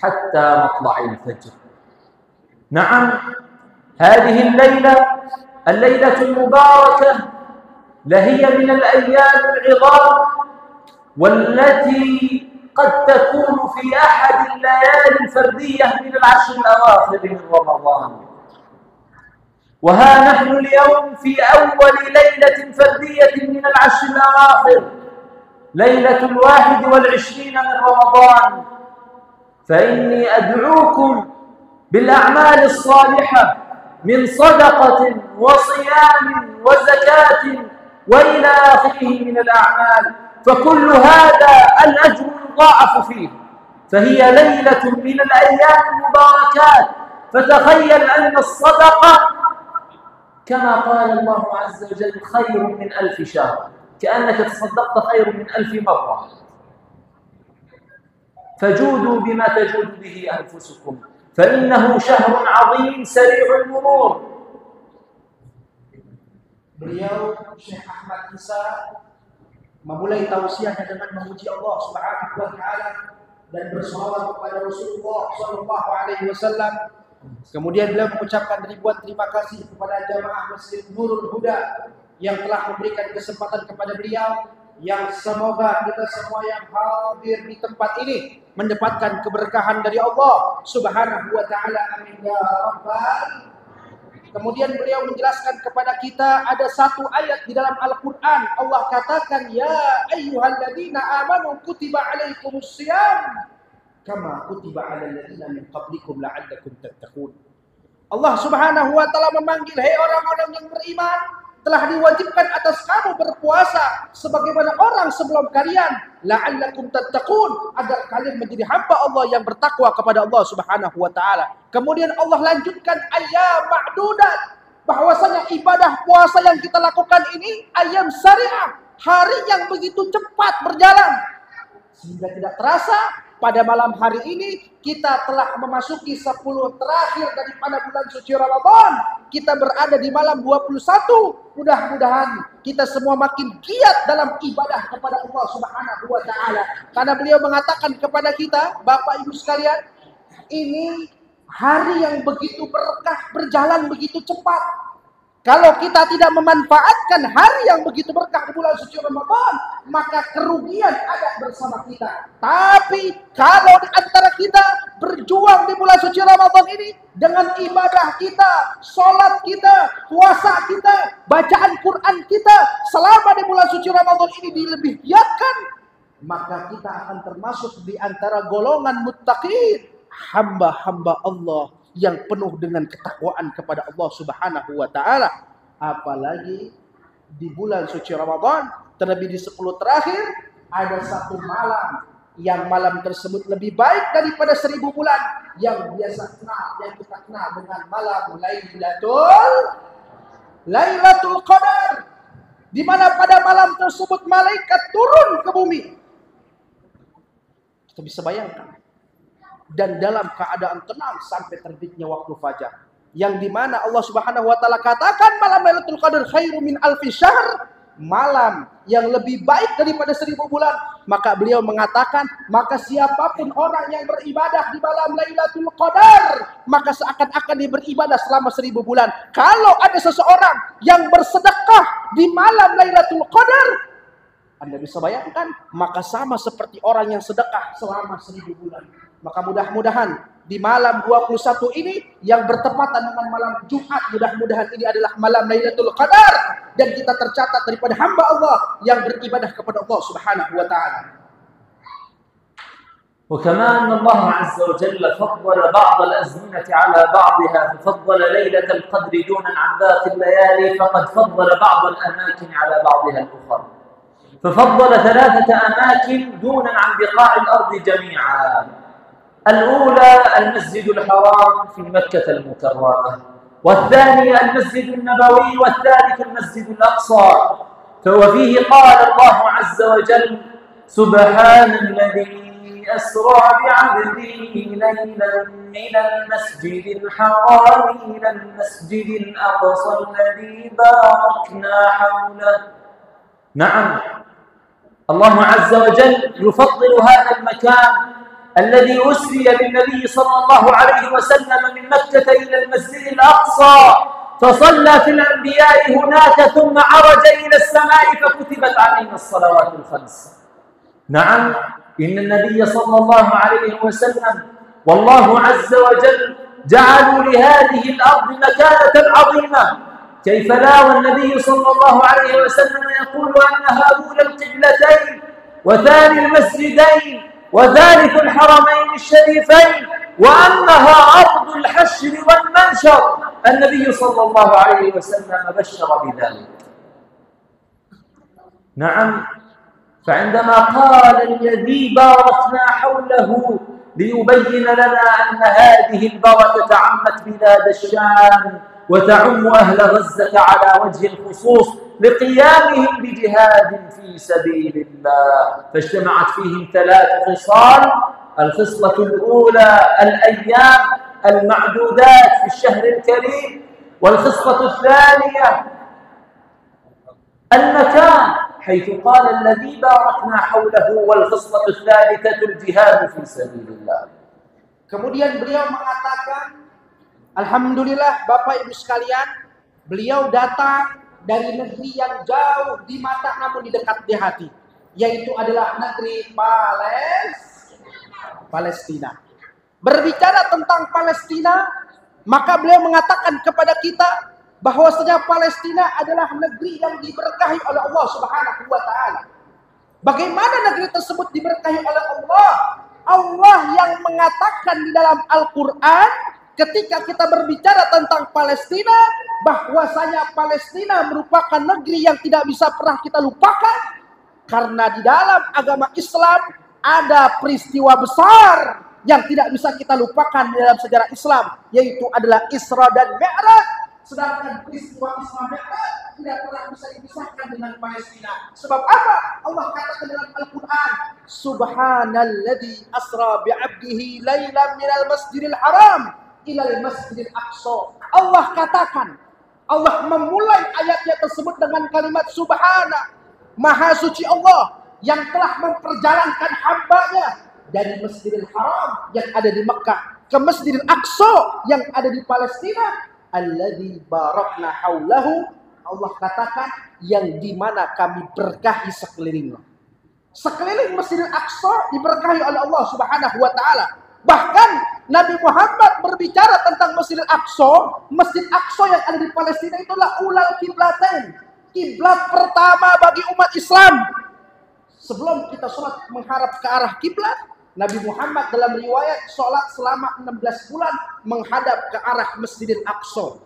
حتى مطلع الفجر. نعم، هذه الليلة المباركة لهي من الأيام العظام، والتي قد تكون في أحد الليالي الفردية من العشر الأواخر من رمضان. وها نحن اليوم في أول ليلة فردية من العشر الأواخر، ليلة 21 من رمضان. فإني أدعوكم بالأعمال الصالحة من صدقة وصيام وزكاة وإلى آخره من الأعمال، فكل هذا الأجر يضاعف فيه، فهي ليلة من الأيام المباركات. فتخيل أن الصدقة كما قال الله عز وجل خير من 1000 شهر، كأنك تصدقت خير من 1000 مرة. فجودوا بما تجود به أنفسكم، فإنه شهر عظيم سريع المرور. Beliau Syekh Ahmad Isa memulai tausiahnya dengan memuji Allah Subhanahu wa taala dan berselawat kepada Rasulullah sallallahu alaihi wasallam. Kemudian beliau mengucapkan ribuan terima kasih kepada jamaah Masjid Nurul Huda yang telah memberikan kesempatan kepada beliau, yang semoga kita semua yang hadir di tempat ini mendapatkan keberkahan dari Allah Subhanahu wa taala. Amin ya rabbal. Kemudian beliau menjelaskan kepada kita ada satu ayat di dalam Al-Qur'an. Allah katakan, ya ayyuhalladzina amanu kutiba alaikumusiyam kama kutiba alal ladzina min qablikum la'allakum tattaqun. Allah Subhanahu wa taala memanggil, hai orang-orang yang beriman, telah diwajibkan atas kamu berpuasa sebagaimana orang sebelum kalian, la'allakum tattaqun, agar kalian menjadi hamba Allah yang bertakwa kepada Allah Subhanahu wa taala. Kemudian Allah lanjutkan ayyam ma'dudat, bahwasanya ibadah puasa yang kita lakukan ini ayyam syariah, hari yang begitu cepat berjalan sehingga tidak terasa pada malam hari ini kita telah memasuki 10 terakhir daripada bulan suci Ramadan. Kita berada di malam 21. Mudah-mudahan kita semua makin giat dalam ibadah kepada Allah Subhanahu wa taala. Karena beliau mengatakan kepada kita, Bapak Ibu sekalian, ini hari yang begitu berkah, berjalan begitu cepat. Kalau kita tidak memanfaatkan hari yang begitu berkah di bulan suci Ramadan, maka kerugian ada bersama kita. Tapi kalau di antara kita berjuang di bulan suci Ramadan ini dengan ibadah kita, sholat kita, puasa kita, bacaan Quran kita selama di bulan suci Ramadan ini dilebih giatkan, maka kita akan termasuk di antara golongan muttaqin, hamba-hamba Allah yang penuh dengan ketakwaan kepada Allah Subhanahu wa taala. Apalagi di bulan suci Ramadan, terlebih di 10 terakhir, ada satu malam yang malam tersebut lebih baik daripada 1000 bulan yang biasa kita kenal dengan malam Lailatul Qadar, di mana pada malam tersebut malaikat turun ke bumi. Kita bisa bayangkan, dan dalam keadaan tenang sampai terbitnya waktu fajar, yang dimana Allah Subhanahu wa taala katakan malam Lailatul Qadar khairu min 1000 syahr, malam yang lebih baik daripada 1000 bulan. Maka beliau mengatakan, maka siapapun orang yang beribadah di malam Lailatul Qadar, maka seakan-akan dia beribadah selama 1000 bulan. Kalau ada seseorang yang bersedekah di malam Lailatul Qadar, Anda bisa bayangkan, maka sama seperti orang yang sedekah selama 1000 bulan. Maka mudah-mudahan di malam 21 ini yang bertepatan dengan malam Jumat, mudah-mudahan ini adalah malam Lailatul Qadar dan kita tercatat daripada hamba Allah yang beribadah kepada Allah Subhanahu wa taala. وكما أن الله عز وجل فضل بعض الأزمنة على بعضها، ففضل ليلة القدر دونا عن باقي الليالي، فقد فضل بعض الأماكن على بعضها الأخرى، ففضل 3 أماكن دونا عن بقاع الأرض جميعا. الأولى المسجد الحرام في مكة المكرمة، والثانية المسجد النبوي، والثالث المسجد الأقصى. وفيه قال الله عز وجل سبحان الذي أسرى بعبده ليلا من المسجد الحرام إلى المسجد الأقصى الذي باركنا حوله. نعم، الله عز وجل يفضل هذا المكان الذي أسري بالنبي صلى الله عليه وسلم من مكة إلى المسجد الأقصى فصلى في الأنبياء هناك ثم عرج إلى السماء فكتبت علينا الصلوات الخمس. نعم، إن النبي صلى الله عليه وسلم والله عز وجل جعلوا لهذه الأرض مكانة عظيمة، كيف لا والنبي صلى الله عليه وسلم يقول أنها أولى القبلتين وثاني المسجدين وثالث الحرمين الشريفين وأنها أرض الحشر والمنشر. النبي صلى الله عليه وسلم بشر بذلك. نعم، فعندما قال الذي باركنا حوله ليبين لنا أن هذه البركة عمت بلاد الشام وتعم أهل غزة على وجه الخصوص لقيامهم بجهاد في سبيل الله، فاجتمعت فيهم 3 خصال. الخصلة الأولى الأيام المعدودات في الشهر الكريم، والخصلة الثانية المكان حيث قال الذي باركنا حوله، والخصلة الثالثة الجهاد في سبيل الله. Kemudian beliau mengatakan, Alhamdulillah Bapak Ibu sekalian, beliau datang dari negeri yang jauh di mata namun di dekat di hati, yaitu adalah negeri Palestina. Berbicara tentang Palestina, maka beliau mengatakan kepada kita bahwasanya Palestina adalah negeri yang diberkahi oleh Allah Subhanahu wa taala. Bagaimana negeri tersebut diberkahi oleh Allah? Allah yang mengatakan di dalam Al-Qur'an ketika kita berbicara tentang Palestina, bahwasanya Palestina merupakan negeri yang tidak bisa pernah kita lupakan, karena di dalam agama Islam ada peristiwa besar yang tidak bisa kita lupakan di dalam sejarah Islam, yaitu adalah Isra dan Mi'raj. Sedangkan peristiwa Isra Mi'raj tidak pernah bisa dipisahkan dengan Palestina. Sebab apa? Allah katakan dalam Al-Quran, Subhanalladzi asra bi'abdihi laylan minal masjidil haram ilal masjidil aqsa. Allah katakan, Allah memulai ayatnya tersebut dengan kalimat Subhana, Maha Suci Allah yang telah memperjalankan hambanya dari Masjidil Haram yang ada di Mekah ke Masjidil Aqsa yang ada di Palestina, alladzi barakna haulahu. Allah katakan yang dimana kami berkahi sekelilingnya. Sekeliling Masjidil Aqsa diberkahi oleh Allah Subhanahu wa taala. Bahkan Nabi Muhammad berbicara tentang Masjidil Aqsa, Masjid Aqsa yang ada di Palestina itulah ulal kiblatain, kiblat pertama bagi umat Islam. Sebelum kita sholat menghadap ke arah kiblat, Nabi Muhammad dalam riwayat sholat selama 16 bulan menghadap ke arah Masjidil Aqsa.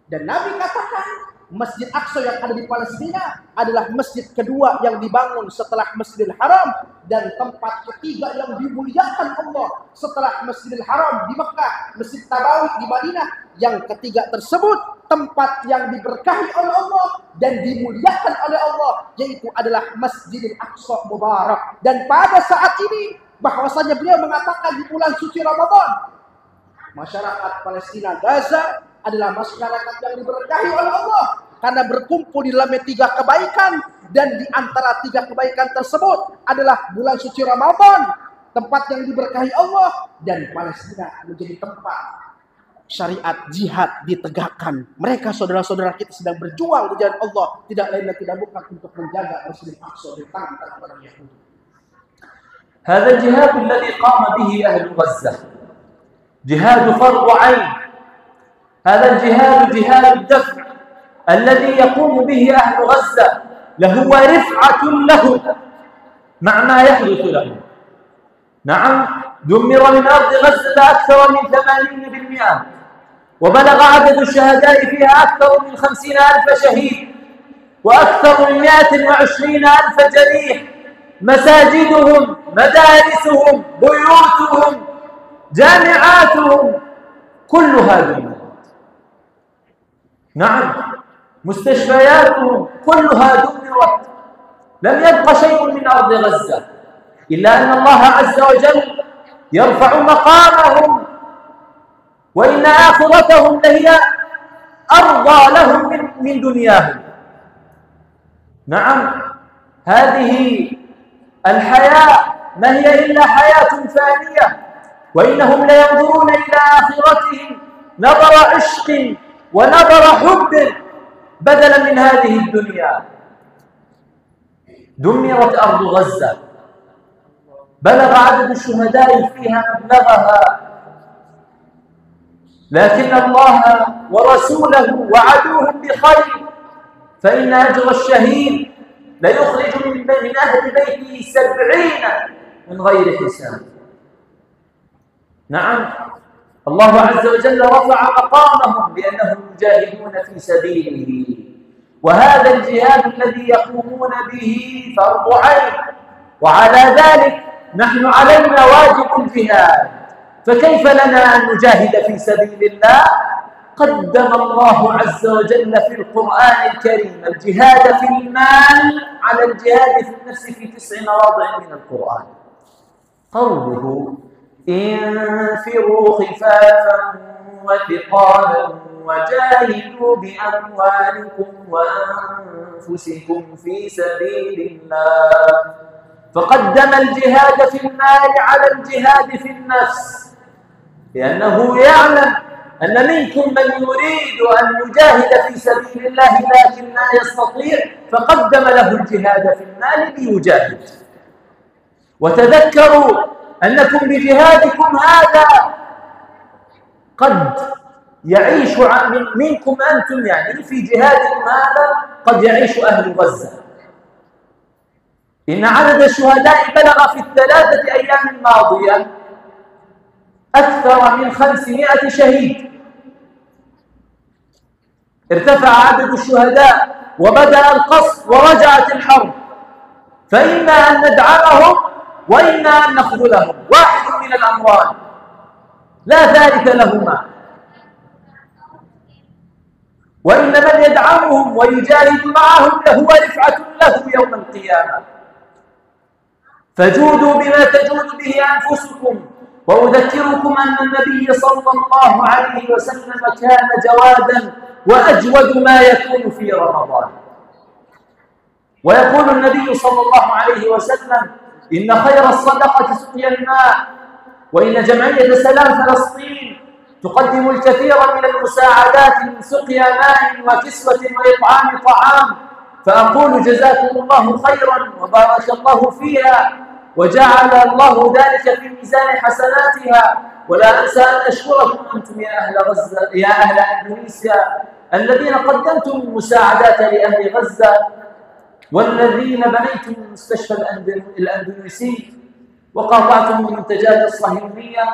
Dan Nabi katakan Masjid Aqsa yang ada di Palestina adalah masjid kedua yang dibangun setelah Masjidil Haram, dan tempat ketiga yang dimuliakan Allah setelah Masjidil Haram di Mekah, Masjid Nabawi di Madinah. Yang ketiga tersebut tempat yang diberkahi oleh Allah dan dimuliakan oleh Allah, yaitu adalah Masjidil Aqsa Mubarak. Dan pada saat ini bahwasanya beliau mengatakan di bulan suci Ramadan, masyarakat Palestina Gaza adalah masyarakat yang diberkahi oleh Allah karena berkumpul di dalamnya 3 kebaikan, dan di antara 3 kebaikan tersebut adalah bulan suci Ramadan, tempat yang diberkahi Allah, dan Palestina menjadi tempat syariat jihad ditegakkan. Mereka saudara-saudara kita sedang berjuang di jalan Allah, tidak lain dan tidak bukan untuk menjaga Masjidil Aqsa dari tangan orang Yahudi. هذا الجهاد الذي قام به أهل غزة جهاد فرض عين. هذا الجهاد جهاد الدفع الذي يقوم به أهل غزة لهو رفعة له مع ما يحدث له. نعم، دمر من أرض غزة أكثر من 80%، وبلغ عدد الشهداء فيها أكثر من 50,000 شهيد، وأكثر من 120,000 جريح. مساجدهم، مدارسهم، بيوتهم، جامعاتهم كلها دمرت. نعم، مستشفياتهم كلها دمرت، لم يبق شيء من أرض غزة، إلا أن الله عز وجل يرفع مقامهم، وإن آخرتهم لهي أرضى لهم من دنياهم. نعم، هذه الحياة ما هي إلا حياة فانية، وإنهم لينظرون إلى آخرتهم نظر عشق ونظر حب بدلا من هذه الدنيا. دمرت أرض غزة، بلغ عدد الشهداء فيها مبلغها، لكن الله ورسوله وعدوهم بخير، فإن أجر الشهيد ليخرج من أهل بيته 70 من غير حساب. نعم، الله عز وجل رفع مقامهم بأنهم يجاهدون في سبيله، وهذا الجهاد الذي يقومون به فرض عين، وعلى ذلك نحن علينا واجب الجهاد. فكيف لنا أن نجاهد في سبيل الله؟ قدم الله عز وجل في القرآن الكريم الجهاد في المال على الجهاد في النفس في 9 مواضع من القرآن. قوله انفروا خفافا وثقالا وجاهدوا بأموالكم وأنفسكم في سبيل الله، فقدم الجهاد في المال على الجهاد في النفس، لأنه يعلم أن منكم من يريد أن يجاهد في سبيل الله لكن لا يستطيع، فقدم له الجهاد في المال ليجاهد. وتذكروا أنكم بجهادكم هذا قد يعيش منكم أنتم، يعني في جهادكم هذا قد يعيش أهل غزة. إن عدد الشهداء بلغ في ال3 أيام الماضية أكثر من 500 شهيد. ارتفع عدد الشهداء وبدأ القصف ورجعت الحرب، فإما أن ندعمهم وإما أن نخذلهم، واحد من الأمران لا ثالث لهما. وإن من يدعمهم ويجاهد معهم لهو رفعة له يوم القيامة. فجودوا بما تجود به أنفسكم. وأذكركم أن النبي صلى الله عليه وسلم كان جوادا وأجود ما يكون في رمضان. ويقول النبي صلى الله عليه وسلم إن خير الصدقة سقيا الماء، وإن جمعية سلام فلسطين تقدم الكثير من المساعدات من سقيا ماء وكسوة وإطعام طعام، فأقول جزاكم الله خيرا وبارك الله فيها وجعل الله ذلك في ميزان حسناتها. ولا أنسى أن أشكركم أنتم يا أهل غزة، يا أهل إندونيسيا، الذين قدمتم المساعدات لأهل غزة، والذين بنيتم المستشفى الأندونيسي وقاطعتم المنتجات الصهيونية،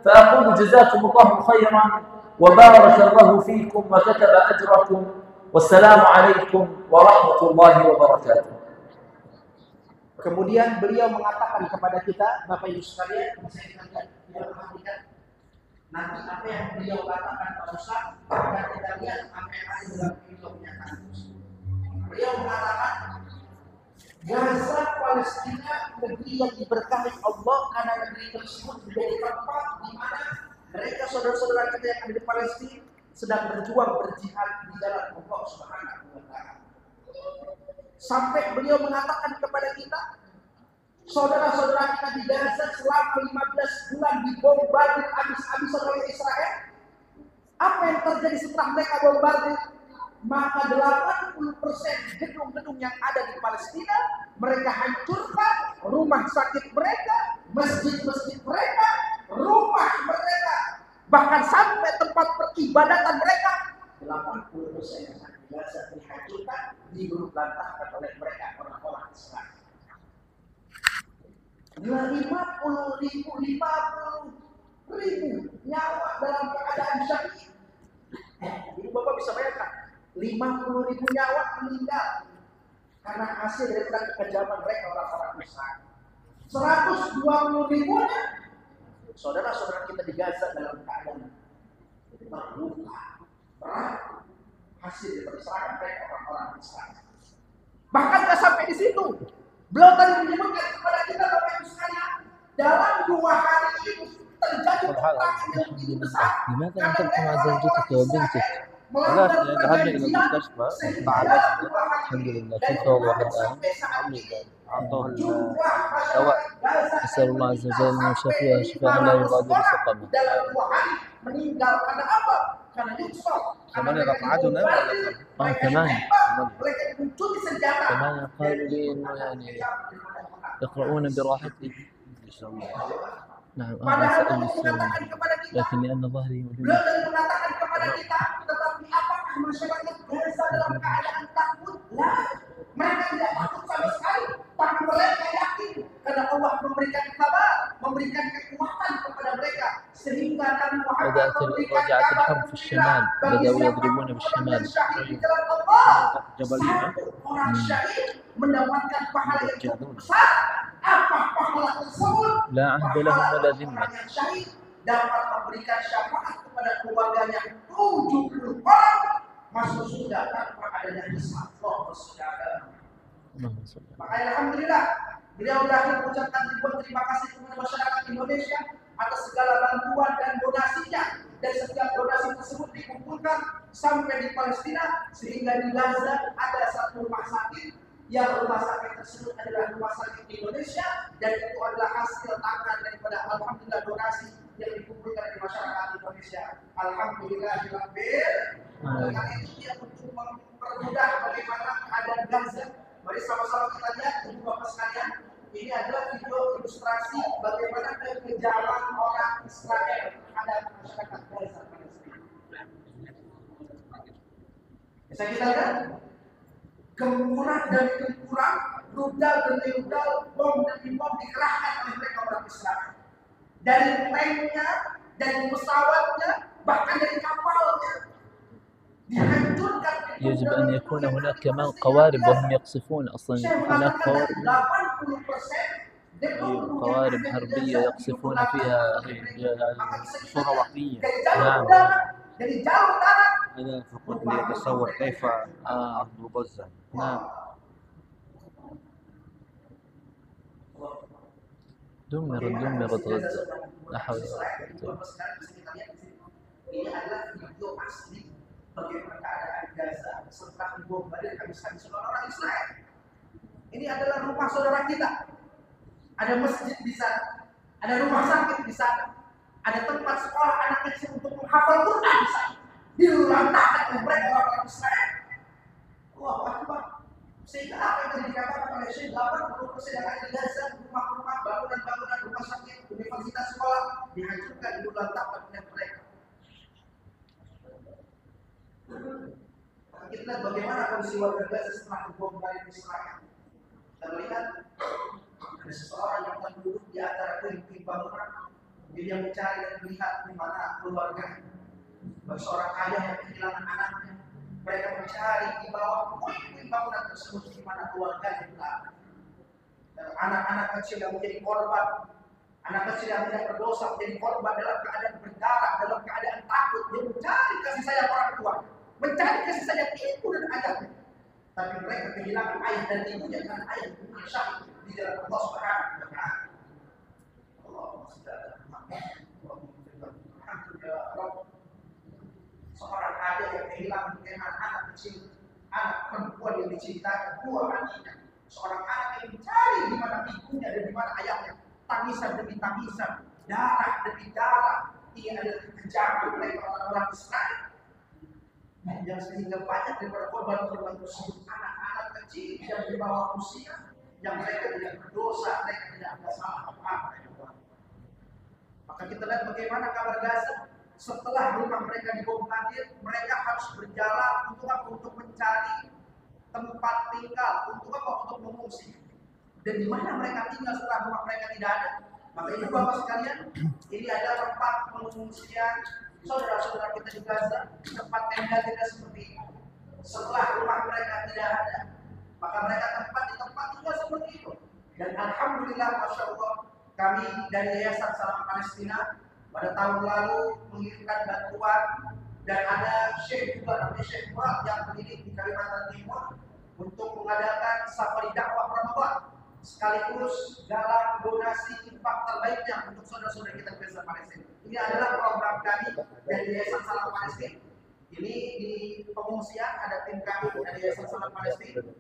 فأقول جزاكم الله خيرا وبارك الله فيكم وكتب أجركم، والسلام عليكم ورحمة الله وبركاته. Kemudian beliau mengatakan kepada kita, Bapak Ibu sekalian, saya perhatikan nanti apa yang beliau katakan Pak Ustaz, akan kita lihat apa yang ada dalam videonya kan. Beliau mengatakan Gaza Palestina negeri yang diberkahi Allah karena negeri tersebut menjadi tempat di mana mereka saudara-saudara kita yang ada di Palestina sedang berjuang berjihad di jalan Allah Subhanahu wa Ta'ala. Sampai beliau mengatakan kepada kita, saudara-saudara kita di Gaza selama 15 bulan dibombardir habis-habisan oleh Israel. Apa yang terjadi setelah mereka bombardir? Maka 80% gedung-gedung yang ada di Palestina mereka hancurkan, rumah sakit mereka, masjid-masjid mereka, rumah mereka, bahkan sampai tempat peribadatan mereka 80% yang di Gaza dihancurkan, diluluhlantahkan oleh mereka orang-orang Israel. 50 ribu nyawa dalam keadaan syahid. Jadi Bapak bisa bayangkan 50 ribu nyawa meninggal karena hasil dari kekejaman mereka orang-orang Israel. 120 ribunya saudara-saudara kita di Gaza dalam keadaan terluka berat hasil dari serangan mereka orang-orang Israel. Bahkan tidak sampai di situ. Beliau tadi menyebutkan kepada kita Bapak Ibu sekalian, dalam 2 hari ini terjadi peperangan yang begitu besar. Karena mereka orang-orang Israel melanggar ذهبنا إلى perjanjian المستشفى sehingga بعد dalam 2 hari الحمد لله dan كيف وضع bahkan الآن؟ sampai saat ini أعطوه jumlah الدواء. masyarakat Gaza نسأل الله عز وجل أن يشفيها شفاء لا 500 يغادر orang سقما. dalam 2 hari meninggal karena apa? Karena nyusul. ثمانية رفعتنا ولا كم؟ كمان mereka mencuri senjata. كمان قالوا لي إنه يعني يقرؤون براحتهم. نعم أنا Padahal سأل Allah السؤال mengatakan kepada kita, لكن لأن ظهري beliau مدمر tadi mengatakan kepada kita, tetapi apakah masyarakat Gaza dalam keadaan takut? Lah, mereka tidak takut sama sekali, tapi mereka yakin karena Allah memberikan kabar, memberikan kekuatan kepada mereka sehingga Nabi Muhammad memberikan رجعت kabar الحرب في الشمال bagi بدأوا siapa يضربون orang بالشمال. yang syahid di jalan Allah. جبلية. Satu orang syahid mendapatkan pahala yang cukup besar. Apa pahala tersebut? لا عهد لهم ولا ذمة. Orang yang syahid dapat memberikan syafaat kepada keluarganya 70 orang masuk surga tanpa adanya hisab. Allah saudara. اللهم صل على Maka alhamdulillah beliau berakhir mengucapkan ribuan terima kasih kepada masyarakat Indonesia atas segala bantuan dan donasinya, dan setiap donasi tersebut dikumpulkan sampai di Palestina sehingga di Gaza ada satu rumah sakit yang rumah sakit tersebut adalah rumah sakit Indonesia, dan itu adalah hasil tangan daripada alhamdulillah donasi yang dikumpulkan dari masyarakat Indonesia. Alhamdulillahirabbil alamin. Itu dia untuk mempermudah bagaimana keadaan Gaza. Mari sama-sama kita lihat ibu bapak sekalian. Ini adalah video ilustrasi bagaimana kekejaman orang Israel terhadap masyarakat Gaza. Bisa kita lihat? Gempuran demi gempuran, rudal demi rudal, bom demi bom dikerahkan oleh mereka orang Israel. Dari tanknya, dari pesawatnya, bahkan dari kapalnya dihancurkan. يجب أن يكون هناك كمان قوارب وهم يقصفون أصلا هناك قوارب قوارب حربية يقصفون فيها صورة وقتية. نعم أنا فقط لأتصور كيف أرض غزة. نعم دمرت غزة لا حول ولا قوة. Ini adalah video asli bagaimana keadaan Gaza setelah dibombardir habis-habis oleh orang Israel. Ini adalah rumah saudara kita. Ada masjid di sana, ada rumah sakit di sana, ada tempat sekolah anak kecil untuk menghafal Quran di sana. Dilantakkan oleh mereka orang Israel. Allahu Akbar. Sehingga apa yang dikatakan oleh Syekh 80% yang ada di Gaza, rumah-rumah, bangunan-bangunan, rumah sakit, universitas sekolah dihancurkan, dilantakkan oleh mereka. Kita lihat bagaimana kondisi warga Gaza setelah dibombardir Israel. Kita melihat ada seseorang yang akan duduk di antara puing-puing bangunan, dia mencari dan melihat di mana keluarga. Bagi seorang ayah yang kehilangan anaknya, mereka mencari di bawah puing-puing bangunan tersebut di mana keluarga yang berada. Dan anak-anak kecil yang menjadi korban, anak kecil yang tidak berdosa menjadi korban dalam keadaan berdarah, dalam keadaan takut, dia mencari kasih sayang orang tua, mencari kasih sayang ibu dan ayahnya. Tapi mereka kehilangan ayah dan ibunya karena ayah dan ibunya syahid di jalan Allah Subhanahu wa Ta'ala. Alhamdulillah, seorang ayah yang kehilangan anak kecil, anak perempuan yang dicintai, dua anaknya, seorang anak yang mencari di mana ibunya dan di mana ayahnya, tangisan demi tangisan, darah demi darah. Ini adalah kekejaman mereka orang-orang Israel. Yang sehingga banyak daripada korban-korban tersebut anak-anak kecil yang di bawah usia, yang mereka tidak berdosa, mereka tidak ada salah apa-apa. Maka kita lihat bagaimana kabar Gaza. Setelah rumah mereka dibombardir, mereka harus berjalan untuk apa? Untuk mencari tempat tinggal, untuk apa? Untuk mengungsi. Dan di mana mereka tinggal setelah rumah mereka tidak ada? Maka ibu bapak sekalian, ini adalah tempat pengungsian saudara-saudara kita di Gaza, tempat tenda-tenda seperti ini. Setelah rumah mereka tidak ada, maka mereka tempat di tempat tinggal seperti itu. Dan alhamdulillah, masya Allah, kami dari Yayasan Salam Palestina pada tahun lalu mengirimkan bantuan, dan ada Syekh juga namanya Syekh Murad yang berdiri di Kalimantan Timur untuk mengadakan safari dakwah Ramadan sekaligus dalam donasi infak terbaiknya untuk saudara-saudara kita di Gaza Palestina. Ini adalah program kami dari Yayasan Salam Palestina. Ini di pengungsian ada tim kami dari Yayasan Salam Palestina